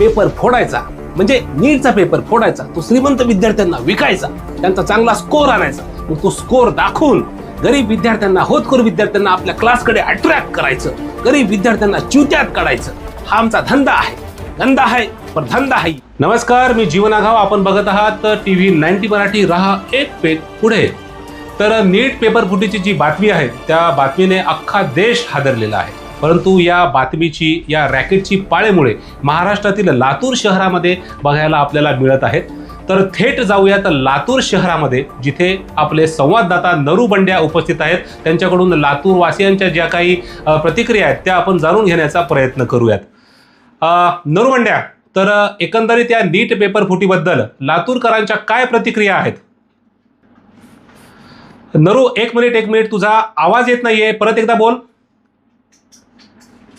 Paper फोडायचा, म्हणजे नीटचा paper फोडायचा, तो श्रीमंत विद्यार्थ्यांना विकायचा, त्यांचा चांगला स्कोर आणायचा, मग तो स्कोर दाखवून गरीब विद्यार्थ्यांना, होतकरू विद्यार्थ्यांना आपल्या क्लासकडे अट्रॅक्ट करायचं, गरीब विद्यार्थ्यांना चिवत्यात काढायचं. हा आमचा धंदा आहे. धंदा आहे पण धंदा आहे. नमस्कार, मी जीवन आघाव. आपण बघत आहात TV 90 मराठी. रहा एक पेग पुढे. तर नीट पेपर फुटीची जी बातमी आहे त्या बातमीने अख्खा देश हादरलेला आहे. परंतु या बातमीची, या रॅकेटची पाळेमुळे महाराष्ट्रातील लातूर शहरामध्ये बघायला आपल्याला मिळत आहेत. तर थेट जाऊयात लातूर शहरामध्ये, जिथे आपले संवाददाता नरू बंड्या उपस्थित आहेत. त्यांच्याकडून लातूर वासियांच्या ज्या काही प्रतिक्रिया आहेत त्या आपण जाणून घेण्याचा प्रयत्न करूयात. नरू बंड्या, तर एकंदरीत या नीट पेपर फुटीबद्दल लातूरकरांच्या काय प्रतिक्रिया आहेत? नरू, एक मिनिट, तुझा आवाज येत नाहीये, परत एकदा बोल.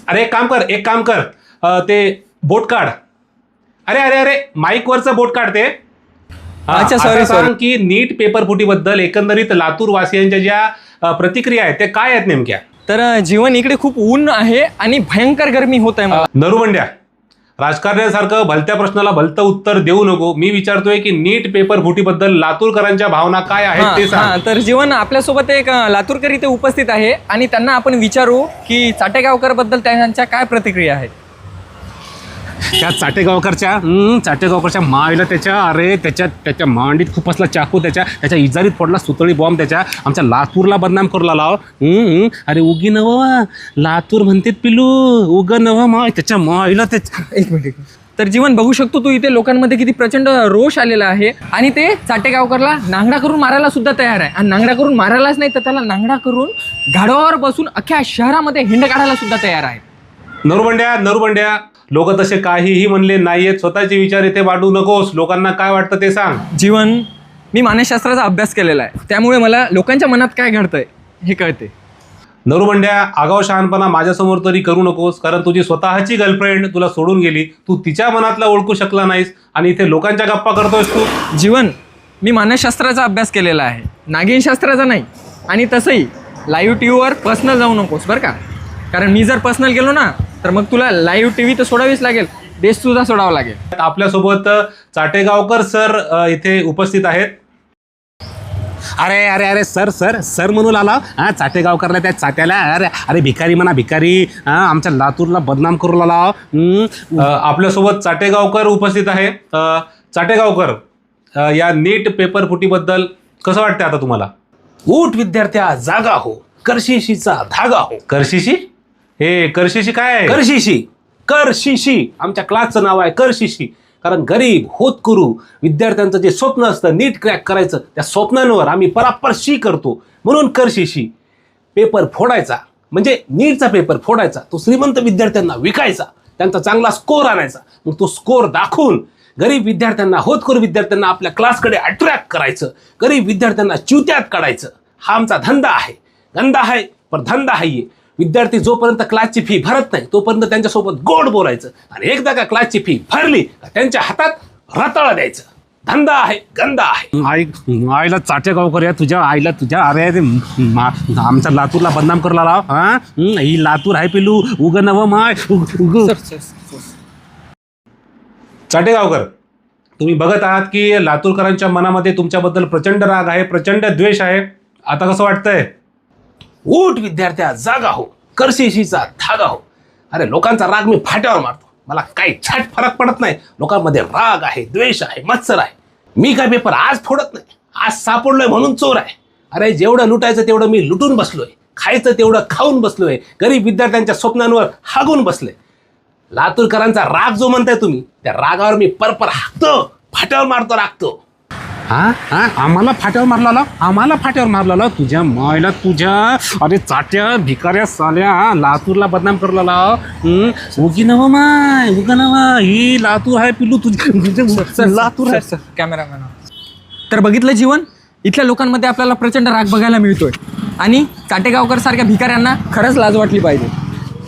अरे एक काम कर, ते बोट काढ. अरे माईक वरचं बोट काढ ते. अच्छा, सॉरी. सांग की नीट पेपर फुटीबद्दल एकंदरीत लातूर वासियांच्या ज्या प्रतिक्रिया आहेत त्या काय आहेत नेमक्या? तर जीवन, इकडे खूप ऊन आहे आणि भयंकर गरमी होत आहे. नरू बंड्या, राजकारण्यासारखं भलत्या प्रश्नाला भलतं उत्तर देऊ नको. मी विचारतोय की नीट पेपर फुटीबद्दल लातूरकरांच्या भावना काय आहेत ते सांग. तर जीवन, आपल्यासोबत एक लातूरकर इथे उपस्थित आहे आणि त्यांना आपण विचारू की चाटेगावकर बद्दल त्यांच्या काय प्रतिक्रिया आहेत. त्या चाटेगावकरच्या मायला त्याच्या मांडीत खूप असला चाकू, त्याच्या इजारीत पडला सुतळी बॉम्ब, त्याच्या आमच्या लातूरला बदनाम करू लाव. अरे उगी नव लातूर म्हणते पिलू, उग नव माय त्याच्या मायला. एक मिनिट. तर जीवन, बघू शकतो तू इथे लोकांमध्ये किती प्रचंड रोष आलेला आहे आणि ते चाटेगावकरला नांगडा करून मारायला सुद्धा तयार आहे. आणि नांगडा करून मारायलाच नाही तर त्याला नांगडा करून गाढवावर बसून अख्ख्या शहरामध्ये हिंड काढायला सुद्धा तयार आहे. नरू बंड्या, लोक तसे काहीही म्हणले नाहीयेत. स्वतःचे विचार इथे मांडू नकोस. लोकांना काय वाटतं ते सांग. जीवन, मी मानसशास्त्राचा अभ्यास केलेला आहे, त्यामुळे मला लोकांच्या मनात काय घडतंय हे कळते. नरू बंड्या, आगाव शहाणपणा माझ्यासमोर तरी करू नकोस, कारण तुझी स्वतःची गर्लफ्रेंड तुला सोडून गेली. तू तिच्या मनातला ओळखू शकला नाहीस आणि इथे लोकांच्या गप्पा करतोयस तू. जीवन, मी मानसशास्त्राचा अभ्यास केलेला आहे, नागिनशास्त्राचा नाही. आणि तसंही लाईव्ह टीव्हीवर पर्सनल जाऊ नकोस बरं का, कारण मी जर पर्सनल गेलो ना तर मग तुला लाईव्ह टीव्ही तर सोडावीच लागेल, देश सुद्धा सोडावा लागेल. आपल्यासोबत चाटेगावकर सर इथे उपस्थित आहेत. अरे सर म्हणून आला. चाटेगावकरला त्या चाट्याला अरे भिकारी म्हणा, भिकारी. आमच्या लातूरला बदनाम करू लाला. आपल्यासोबत चाटेगावकर उपस्थित आहे. चाटेगावकर, या नीट पेपर फुटीबद्दल कसं वाटतं आता तुम्हाला? उठ विद्यार्थ्या, जागा हो, करशिशीचा धागा हो. करशिशी? हे करशिशी काय आहे? करशिशी आमच्या क्लासचं नाव आहे, करशिशी. कारण गरीब होतकरू विद्यार्थ्यांचं जे स्वप्न असतं नीट क्रॅक करायचं, त्या स्वप्नांवर आम्ही परापर्शी करतो, म्हणून करशिशी. पेपर फोडायचा, म्हणजे नीटचा पेपर फोडायचा, तो श्रीमंत विद्यार्थ्यांना विकायचा, त्यांचा चांगला स्कोर आणायचा, मग तो स्कोर दाखवून गरीब विद्यार्थ्यांना, होतकरू विद्यार्थ्यांना आपल्या क्लासकडे अट्रॅक्ट करायचं, गरीब विद्यार्थ्यांना चिवत्यात काढायचं. हा आमचा धंदा आहे. धंदा आहे पण धंदा आहे. विद्यार्थी जोपर्यंत क्लासची फी भरत नाही तोपर्यंत त्यांच्यासोबत गोड बोलायचं, आणि एकदा का क्लासची फी भरली त्यांच्या हातात रताळा द्यायचं. धंदा आहे, गंदा आहे. आईला चाटेगावकर, या तुझ्या आईला तुझ्या. अरे आमच्या लातूरला बदनाम करला लाव. ही लातूर आहे पिलू, उग नव माय उग. चाटेगावकर, तुम्ही बघत आहात की लातूरकरांच्या मनामध्ये तुमच्याबद्दल प्रचंड राग आहे, प्रचंड द्वेष आहे. आता कसं वाटतंय? उठ विद्यार्थ्या, जागा हो, करशिशीचा धागा हो. अरे लोकांचा राग मी फाट्यावर मारतो, मला काही छाट फरक पडत नाही. लोकांमध्ये राग आहे, द्वेष आहे, मत्सर आहे. मी काय पेपर आज फोडत नाही, आज सापडलोय म्हणून चोर आहे. अरे जेवढं लुटायचं तेवढं मी लुटून बसलोय, खायचं तेवढं खाऊन बसलोय, गरीब विद्यार्थ्यांच्या स्वप्नांवर हागून बसलोय. लातूरकरांचा राग जो म्हणताय तुम्ही, त्या रागावर मी परपर हाकतो, फाट्यावर मारतो, राखतो. आम्हाला फाट्यावर मारला तुझ्या मायला तुझ्या. अरे चाट्या, भिकाऱ्या, साल्या, लातूरला बदनाम करला लाव. उगी नव माय, उगा नव. ही लातूर आहे पिलू, तुझी लातूर आहे. कॅमेरामॅन. तर बघितलं जीवन, इथल्या लोकांमध्ये आपल्याला प्रचंड राग बघायला मिळतोय आणि चाटेगावकर सारख्या भिकाऱ्यांना खरंच लाज वाटली पाहिजे.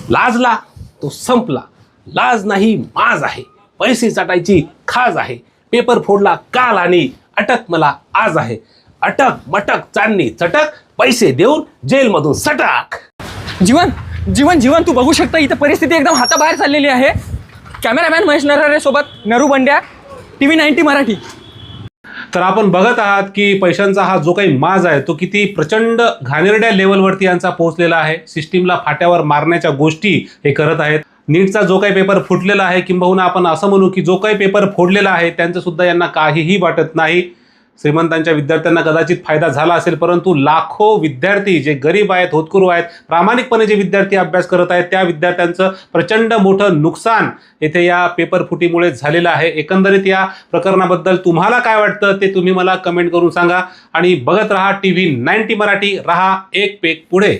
लाजला तो संपला. लाज नाही, माज आहे. पैसे चाटायची खाज आहे. पेपर फोडला काल आणि अटक मला आज आहे. अटक मटक चांदणी चटक, पैसे देऊन जेलमधून सटक. जीवन, तू बघू शकता इथं परिस्थिती एकदम हाताबाहेर चाललेली आहे. कॅमेरामॅन महेश नरहरे सोबत नरू बंड्या, TV 90 मराठी. तर आपण बघत आहात की पैशांचा हा जो काही माज आहे तो किती प्रचंड घाणेरड्या लेवलवरती यांचा पोहोचलेला आहे. सिस्टीमला फाट्यावर मारण्याच्या गोष्टी हे करत आहेत. नीटचा जो काही पेपर फुटलेला आहे, किंबहुना आपण असं म्हणू की जो काही पेपर फोडलेला आहे त्यांचं सुद्धा यांना काहीही वाटत नाही. श्रीमंतांच्या विद्यार्थ्यांना कदाचित फायदा झाला असेल, परंतु लाखो विद्यार्थी जे गरीब आहेत, होतकरू आहेत, प्रामाणिकपणे जे विद्यार्थी अभ्यास करत आहेत त्या विद्यार्थ्यांचं प्रचंड मोठं नुकसान येथे या पेपर फुटीमुळे झालेलं आहे. एकंदरीत या प्रकरणाबद्दल तुम्हाला काय वाटतं ते तुम्ही मला कमेंट करून सांगा आणि बघत राहा TV 90 मराठी. रहा एक पेक पुढे.